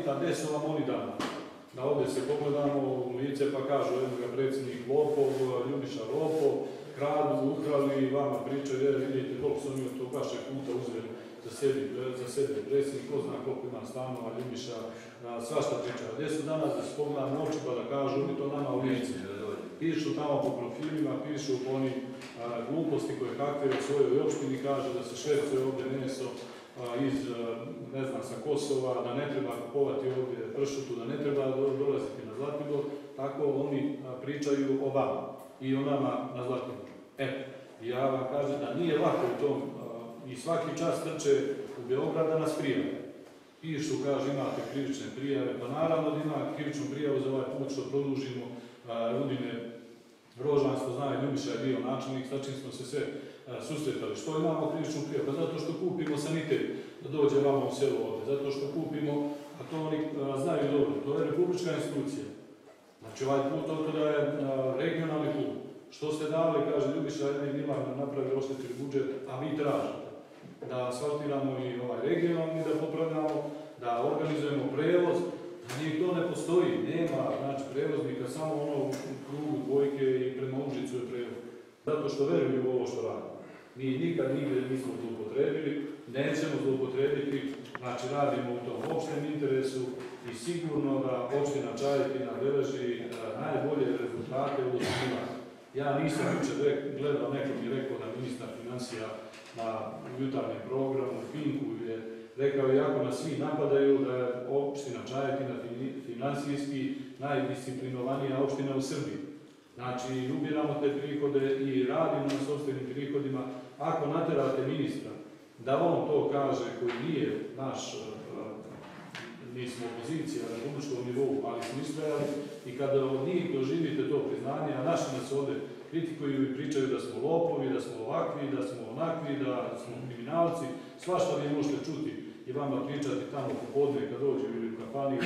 pita gdje su vam oni dani. Da ovdje se pogledamo u lice pa kažu jednoga predsjednik lopov, Ljubiša lopov, kradu, ukrali, vama pričaju, vidite koliko su oni od tog vašeg puta uzeli za sebe predsjednik, ko zna koliko ima stanova, Ljubiša, svašta priča. Gdje su danas da se pogledamo oči pa da kažu oni to nama u lice. Pišu tamo po profilima, pišu oni gluposti koje kakve u svojoj opštini kaže da se švercuje ovdje meso iz, ne znam, sa Kosova, da ne treba kupovati ovdje pršutu, da ne treba dolaziti na Zlatibor, tako oni pričaju o vama i o nama na Zlatibor. Ja vam kažem da nije lako u tom i svaki čas trče u Beograd da nas prijave. Pišu, kaže, imate krivične prijave, pa naravno da ima krivičnu prijavu za ovaj put što produžimo Rudine Rožan, što zna, Ljubiša je bio načelnik, sa čim smo se sve susretali. Što imamo krivičnu prijavu? Pa zato što kupimo sanitet da dođe vama u selo ovdje, zato što kupimo, a to oni znaju dobro, to je republička institucija. Znači ovaj put to da je regionalni put. Što ste dali, kaže Ljubiša, jednim njima napravi oštetili budžet, a vi tražite da asfaltiramo i ovaj regionalni, da popravljamo, da organizujemo prevoz, a njih to ne postoji, nema znači prevoznika, samo ono u krugu dvojke i prema Užicu je prevoz. Zato što veruju u ovo što radimo. Mi nikad nigdje nismo zloupotrebili, nećemo zloupotrebiti, znači radimo u tom opštem interesu i sigurno da opština Čajetina beleži najbolje rezultate u svima. Ja nisam jučer gledao, neko mi je rekao da ministar financija na jutarnjem programu Pinku je rekao, iako nas svi napadaju, da je opština Čajetina finansijski najdisciplinovanija opština u Srbiji. Znači, ubiramo te prihode i radimo na sopstvenim prihodima. Ako naterate ministra da on to kaže koji nije naš, mi smo opozicija na republičkom nivou, ali smo istrajali i kada od njih doživite to priznanje, a naši nas ovdje kritikuju i pričaju da smo lopovi, da smo ovakvi, da smo onakvi, da smo kriminalci, svašta vi možete čuti i vama pričati tamo popodne kad dođe ili u kafani,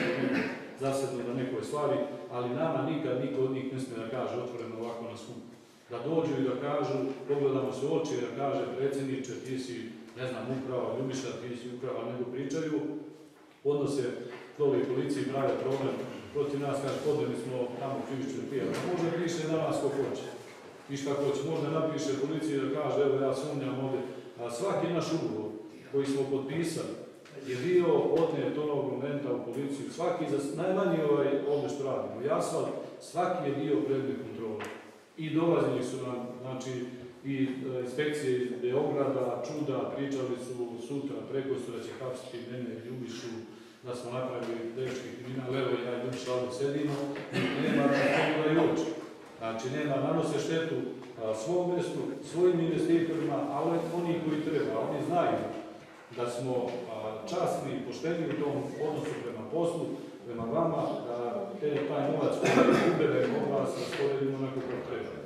zasedno da nekoj stvari, ali nama nikad niko od njih ne smije da kaže otvoreno ovako na skup. Da dođu i da kažu, pogledamo se u oči i da kaže predsjedniče, ti si, ne znam, uprava, Ljubiša, ti si uprava, nego pričaju, odnose dole i policiji prave problem, protiv nas kaže, podneli smo tamo krivičnu prijavu. Može piše na nas ko hoće. I šta hoće, možda napiše policiji da kaže, evo ja sumnjam ovdje. A svaki naš ugovor koji smo potpisali je bio odnet onog momenta u policiju. Svaki, najmanji ovdje što radimo, i asfalt, svaki je bio predmet kontrole. I dolazili su nam, znači, i inspekcije iz Beograda, čuda, pričali su sutra, prekosutra će hapsiti mene i Ljubišu, da smo napravili teški kriminal, evo ja i Ljubiša ovdje sedimo, nema da i oči. Znači, nema, nanose štetu svom mjestu, svojim investitorima, ali oni koji treba, oni znaju da smo časni i pošteni u tom odnosu prema poslu, prema vama, da taj novac koji uberemo od vas rasporedimo onako kako treba.